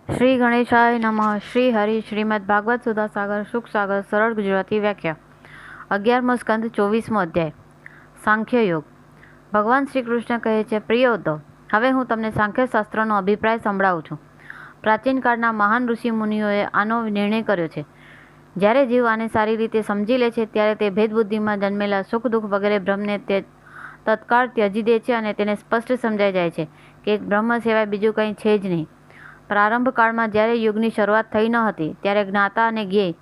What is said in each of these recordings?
શ્રી ગણેશાય નમઃ. શ્રી હરિ શ્રીમદ ભાગવત સુધા સાગર સુખ સાગર સરળ ગુજરાતી વ્યાખ્યા. 11મો સ્કંદ 24મો અધ્યાય. સાંખ્ય યોગ. ભગવાન શ્રી કૃષ્ણ કહે છે, પ્રિય ઉદ્ધવ, હવે હું તમને સાંખ્ય શાસ્ત્રનો અભિપ્રાય સંભળાવું છું. પ્રાચીન કાળના મહાન ઋષિ મુનિઓએ આનો નિર્ણય કર્યો છે. જ્યારે જીવ આને સારી રીતે સમજી લે છે ત્યારે તે ભેદબુદ્ધિમાં જન્મેલા સુખ દુઃખ વગેરે ભ્રમને તત્કાળ ત્યજી દે છે અને તેને સ્પષ્ટ સમજાઈ જાય છે કે એક બ્રહ્મ સિવાય બીજું કંઈ છે જ નહીં. પ્રારંભ કાળમાં જ્યારે યુગની શરૂઆત થઈ ન હતી ત્યારે જ્ઞાતા અને જ્ઞેય,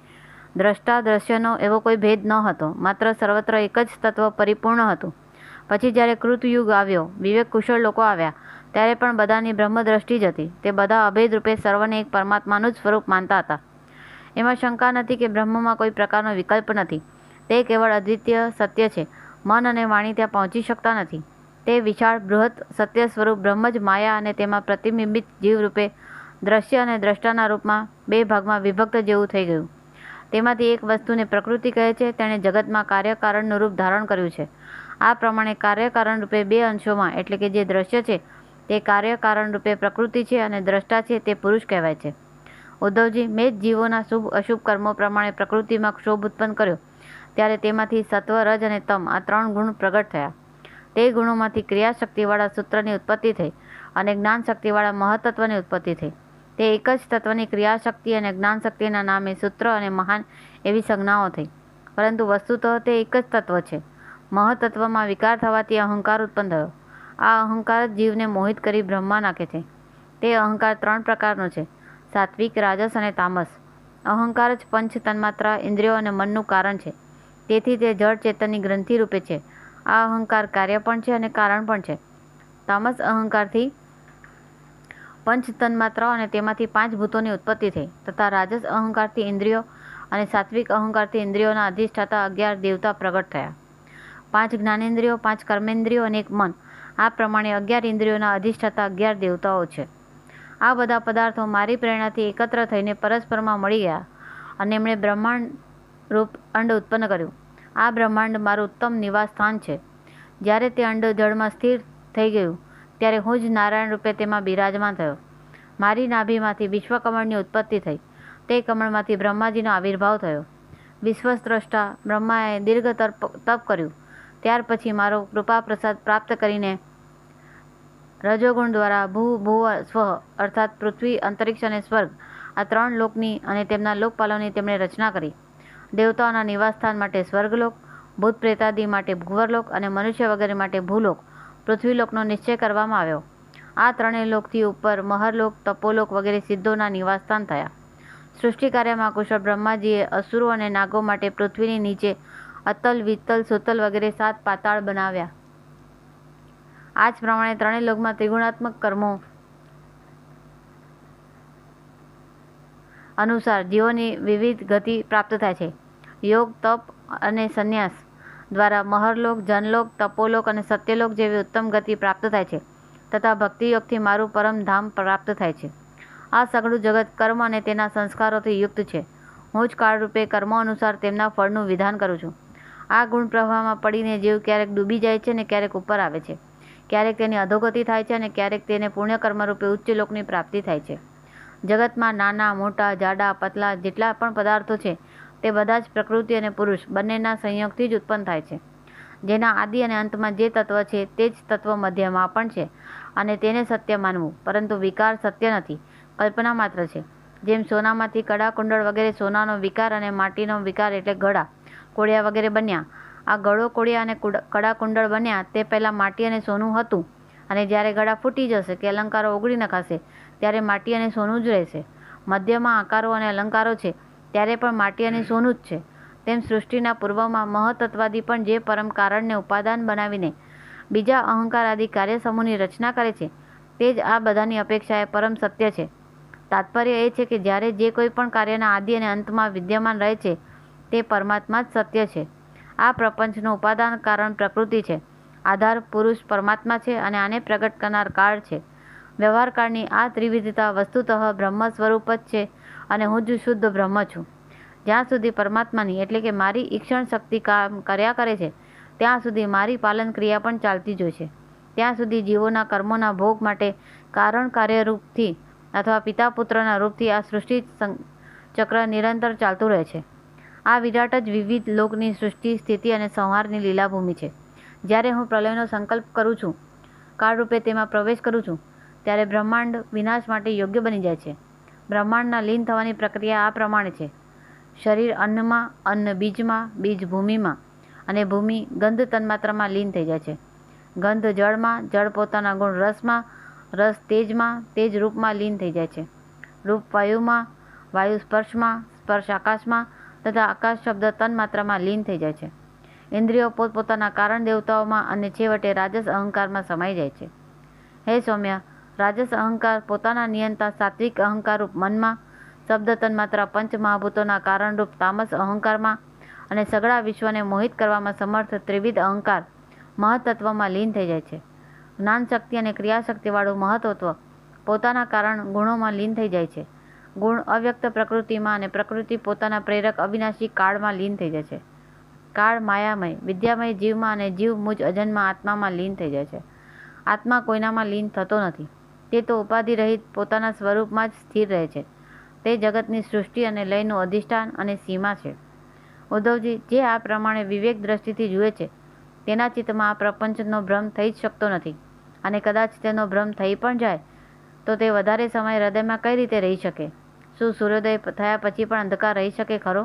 દ્રષ્ટા દ્રશ્યનો એવો કોઈ ભેદ ન હતો. માત્ર સર્વત્ર એક જ તત્વ પરિપૂર્ણ હતું. પછી જ્યારે કૃતયુગ આવ્યો, વિવેક કુશળ લોકો આવ્યા, ત્યારે પણ બધાની બ્રહ્મદ્રષ્ટિ જ હતી. તે બધા અભેદ રૂપે સર્વને એક પરમાત્માનું જ સ્વરૂપ માનતા હતા. એમાં શંકા નથી કે બ્રહ્મમાં કોઈ પ્રકારનો વિકલ્પ નથી. તે કેવળ અદ્વિતીય સત્ય છે. મન અને વાણી ત્યાં પહોંચી શકતા નથી. તે વિશાળ બૃહત સત્ય સ્વરૂપ બ્રહ્મ જ માયા અને તેમાં પ્રતિબિંબિત જીવ રૂપે દ્રશ્ય અને દ્રષ્ટાના રૂપમાં બે ભાગમાં વિભક્ત જેવું થઈ ગયું. તેમાંથી એક વસ્તુને પ્રકૃતિ કહે છે. તેણે જગતમાં કાર્યકારણનું રૂપ ધારણ કર્યું છે. આ પ્રમાણે કાર્યકારણ રૂપે બે અંશોમાં, એટલે કે જે દ્રશ્ય છે તે કાર્યકારણ રૂપે પ્રકૃતિ છે અને દ્રષ્ટા છે તે પુરુષ કહેવાય છે. ઉદ્ધવજી, મેં જ જીવોના શુભ અશુભ કર્મો પ્રમાણે પ્રકૃતિમાં ક્ષોભ ઉત્પન્ન કર્યો ત્યારે તેમાંથી સત્વ, રજ અને તમ આ 3 ગુણ પ્રગટ થયા. તે ગુણોમાંથી ક્રિયાશક્તિવાળા સૂત્રની ઉત્પત્તિ થઈ અને જ્ઞાન શક્તિવાળા મહત્તત્વની ઉત્પત્તિ થઈ. તે એક જ તત્વની ક્રિયાશક્તિ અને જ્ઞાનશક્તિના નામે સૂત્ર અને મહાન એવી સંજ્ઞાઓ થઈ. પરંતુ વસ્તુતઃ તે એક જ તત્વ છે. મહત્તત્વમાં વિકાર થવાથી અહંકાર ઉત્પન્ન થયો. આ અહંકાર જ જીવને મોહિત કરી બ્રહ્મમાં નાખે છે. તે અહંકાર 3 પ્રકારનો છે: સાત્વિક, રાજસ અને તામસ. અહંકાર જ પંચ તન્માત્રા, ઇન્દ્રિયો અને મનનું કારણ છે. તેથી તે જળ ચેતનની ગ્રંથિ રૂપે છે. આ અહંકાર કાર્ય પણ છે અને કારણ પણ છે. તામસ અહંકારથી પંચ તન્માત્રાઓ અને તેમાંથી 5 ભૂતોની ઉત્પત્તિ થઈ તથા રાજસ અહંકારથી ઇન્દ્રિયો અને સાત્વિક અહંકારથી ઇન્દ્રિયોના અધિષ્ઠાતા 11 દેવતા પ્રગટ થયા. 5 જ્ઞાનેન્દ્રિયો, 5 કર્મેન્દ્રિયો અને 1 મન. આ પ્રમાણે 11 ઇન્દ્રિયોના અધિષ્ઠાતા 11 દેવતાઓ છે. આ બધા પદાર્થો મારી પ્રેરણાથી એકત્ર થઈને પરસ્પરમાં મળી ગયા અને એમણે બ્રહ્માંડ રૂપ અંડ ઉત્પન્ન કર્યું. આ બ્રહ્માંડ મારું ઉત્તમ નિવાસ સ્થાન છે. જ્યારે તે અંડ જળમાં સ્થિર થઈ ગયું ત્યારે હું જ નારાયણ રૂપે તેમાં બિરાજમાન થયો. મારી નાભીમાંથી વિશ્વકમળની ઉત્પત્તિ થઈ. તે કમળમાંથી બ્રહ્માજીનો આવિર્ભાવ થયો. વિશ્વસ્રષ્ટા બ્રહ્માએ દીર્ઘ તપ કર્યું. ત્યાર પછી મારો કૃપા પ્રસાદ પ્રાપ્ત કરીને રજોગુણ દ્વારા ભૂ ભુવ સ્વઃ અર્થાત પૃથ્વી, અંતરિક્ષ અને સ્વર્ગ આ 3 લોકની અને તેમના લોકપાલોની તેમણે રચના કરી. દેવતાઓના નિવાસસ્થાન માટે સ્વર્ગલોક, ભૂત પ્રેતાદિ માટે ભુવરલોક અને મનુષ્ય વગેરે માટે ભૂલોક, પૃથ્વીલોકનો નિશ્ચય કરવામાં આવ્યો. આ 3 લોકથી ઉપર મહરલોક, તપોલોક વગેરે સિદ્ધોના નિવાસસ્થાન થયા. સૃષ્ટિ કાર્યમાં કુશળ બ્રહ્માજીએ અસુરો અને નાગો માટે પૃથ્વીની નીચે અતલ, વિતલ, સુતલ વગેરે 7 પાતાળ બનાવ્યા. આ જ પ્રમાણે 3 લોકમાં ત્રિગુણાત્મક કર્મો અનુસાર જીવોની વિવિધ ગતિ પ્રાપ્ત થાય છે. યોગ, તપ અને સંન્યાસ દ્વારા મહરલોક, જનલોક, તપોલોક અને સત્યલોક જેવી ઉત્તમ ગતિ પ્રાપ્ત થાય છે તથા ભક્તિયોગથી મારું પરમ ધામ પ્રાપ્ત થાય છે. આ સઘળું જગત કર્મ અને તેના સંસ્કારોથી યુક્ત છે. હું જ કાળરૂપે કર્મો અનુસાર તેમના ફળનું વિધાન કરું છું. આ ગુણ પ્રવાહમાં પડીને જીવ ક્યારેક ડૂબી જાય છે અને ક્યારેક ઉપર આવે છે. ક્યારેક તેની અધોગતિ થાય છે અને ક્યારેક તેને પુણ્યકર્મરૂપે ઉચ્ચ લોકની પ્રાપ્તિ થાય છે. જગતમાં નાના, મોટા, જાડા, પતલા જેટલા પણ પદાર્થો છે તે બધા જ પ્રકૃતિ અને પુરુષ બંનેના સંયોગથી જ ઉત્પન્ન થાય છે. જેના આદિ અને અંતમાં જે તત્વ છે તે જ તત્વ મધ્યમાં પણ છે અને તેને સત્ય માનવું. પરંતુ વિકાર સત્ય નથી, કલ્પના માત્ર છે. જેમ સોનામાંથી કડા, કુંડળ વગેરે સોનાનો વિકાર અને માટીનો વિકાર એટલે ઘડા, કોળિયા વગેરે બન્યા. આ ઘડો, કોળિયા અને કડા, કુંડળ બન્યા તે પહેલાં માટી અને સોનું હતું અને જ્યારે ઘડા ફૂટી જશે કે અલંકારો ઓગળી નખાશે ત્યારે માટી અને સોનું જ રહેશે. મધ્યમાં આકારો અને અલંકારો છે ત્યારે પણ માટી અને સોનું જ છે. તેમ સૃષ્ટિના પૂર્વમાં મહત્તત્વાદી પણ જે પરમ કારણને ઉપાદાન બનાવીને બીજા અહંકાર આદિ કાર્યસમૂહની રચના કરે છે તે જ આ બધાની અપેક્ષાએ પરમ સત્ય છે. તાત્પર્ય એ છે કે જ્યારે જે કોઈ પણ કાર્યના આદિ અને અંતમાં વિદ્યમાન રહે છે તે પરમાત્મા જ સત્ય છે. આ પ્રપંચનું ઉપાદાન કારણ પ્રકૃતિ છે, આધાર પુરુષ પરમાત્મા છે અને આને પ્રગટ કરનાર કાળ છે. વ્યવહાર કાળની આ ત્રિવિધતા વસ્તુતઃ બ્રહ્મ સ્વરૂપ જ છે અને હું જ શુદ્ધ બ્રહ્મ છું. જ્યાં સુધી પરમાત્માની એટલે કે મારી ઈક્ષણ શક્તિ કામ કર્યા કરે છે ત્યાં સુધી મારી પાલન ક્રિયા પણ ચાલતી જ હોય છે. ત્યાં સુધી જીવોના કર્મોના ભોગ માટે કારણ કાર્યરૂપથી અથવા પિતા પુત્રના રૂપથી આ સૃષ્ટિ ચક્ર નિરંતર ચાલતું રહે છે. આ વિરાટ જ વિવિધ લોકની સૃષ્ટિ, સ્થિતિ અને સંહારની લીલાભૂમિ છે. જ્યારે હું પ્રલયનો સંકલ્પ કરું છું, કાળરૂપે તેમાં પ્રવેશ કરું છું, ત્યારે બ્રહ્માંડ વિનાશ માટે યોગ્ય બની જાય છે. બ્રહ્માંડના લીન થવાની પ્રક્રિયા આ પ્રમાણે છે: શરીર અન્નમાં, અન્ન બીજમાં, બીજ ભૂમિમાં અને ભૂમિ ગંધ તન્માત્રામાં લીન થઈ જાય છે. ગંધ જળમાં, જળ પોતાના ગુણ રસમાં, રસ તેજમાં, તેજ રૂપમાં લીન થઈ જાય છે. રૂપ વાયુમાં, વાયુ સ્પર્શમાં, સ્પર્શ આકાશમાં તથા આકાશ શબ્દ તન્માત્રામાં લીન થઈ જાય છે. ઇન્દ્રિયો પોતપોતાના કારણ દેવતાઓમાં અને છેવટે રાજસ અહંકારમાં સમાઈ જાય છે. હે સૌમ્ય, રાજસ અહંકાર પોતાના નિયંતા સાત્વિક અહંકારરૂપ મનમાં, શબ્દ તન્માત્રા પંચ મહાભૂતોના કારણરૂપ તામસ અહંકારમાં અને સઘળા વિશ્વને મોહિત કરવામાં સમર્થ ત્રિવિધ અહંકાર મહત્તત્વમાં લીન થઈ જાય છે. જ્ઞાન શક્તિ અને ક્રિયાશક્તિવાળું મહત્તત્વ પોતાના કારણ ગુણોમાં લીન થઈ જાય છે. ગુણ અવ્યક્ત પ્રકૃતિમાં અને પ્રકૃતિ પોતાના પ્રેરક અવિનાશી કાળમાં લીન થઈ જાય છે. કાળ માયામય, વિદ્યામય જીવમાં અને જીવ મુજ અજન્મા આત્મામાં લીન થઈ જાય છે. આત્મા કોઈનામાં લીન થતો નથી. તે તો ઉપાધિ રહિત પોતાના સ્વરૂપમાં જ સ્થિર રહે છે. તે જગતની સૃષ્ટિ અને લયનું અધિષ્ઠાન અને સીમા છે. ઉદ્ધવજી, જે આ પ્રમાણે વિવેક દ્રષ્ટિથી જુએ છે, તેના ચિત્તમાં આ પ્રપંચનો ભ્રમ થઈ જ શકતો નથી. અને કદાચ તેનો ભ્રમ થઈ પણ જાય તો તે વધારે સમય હૃદયમાં કઈ રીતે રહી શકે? શું સૂર્યોદય થયા પછી પણ અંધકાર રહી શકે ખરો?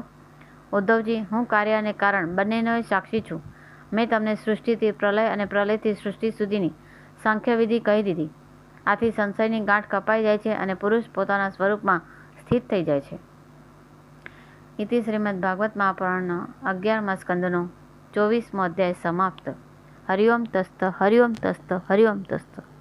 ઉદ્ધવજી, હું કાર્ય અને કારણ બંનેનો સાક્ષી છું. મેં તમને સૃષ્ટિથી પ્રલય અને પ્રલયથી સૃષ્ટિ સુધીની સાંખ્યવિધિ કહી દીધી. આથી સંશયની ગાંઠ કપાઈ જાય છે અને પુરુષ પોતાના સ્વરૂપમાં સ્થિત થઈ જાય છે. ઇતિ શ્રીમદ ભાગવત મહાપુરાણનો 11મા સ્કંદનો 24મો અધ્યાય સમાપ્ત. Hariom taste, Hariom taste, Hariom taste.